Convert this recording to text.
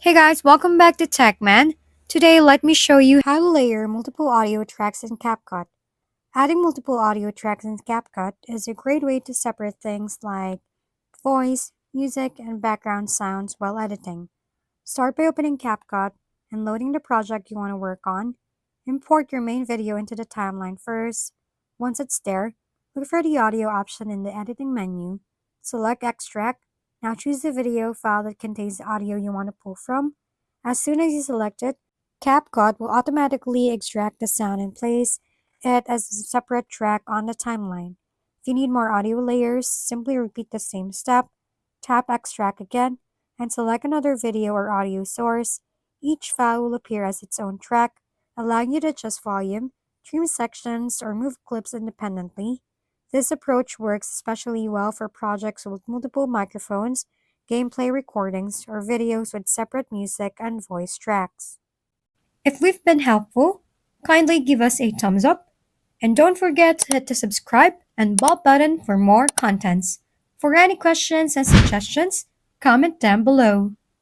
Hey guys, welcome back to TechMan. Today, let me show you how to layer multiple audio tracks in CapCut. Adding multiple audio tracks in CapCut is a great way to separate things like voice, music, and background sounds while editing. Start by opening CapCut and loading the project you want to work on. Import your main video into the timeline first. Once it's there, look for the audio option in the editing menu. Select Extract. Now choose the video file that contains the audio you want to pull from. As soon as you select it, CapCut will automatically extract the sound and place it as a separate track on the timeline. If you need more audio layers, simply repeat the same step. Tap Extract again and select another video or audio source. Each file will appear as its own track, allowing you to adjust volume, trim sections, or move clips independently. This approach works especially well for projects with multiple microphones, gameplay recordings, or videos with separate music and voice tracks. If we've been helpful, kindly give us a thumbs up, and don't forget to hit the subscribe and bell button for more contents. For any questions and suggestions, comment down below.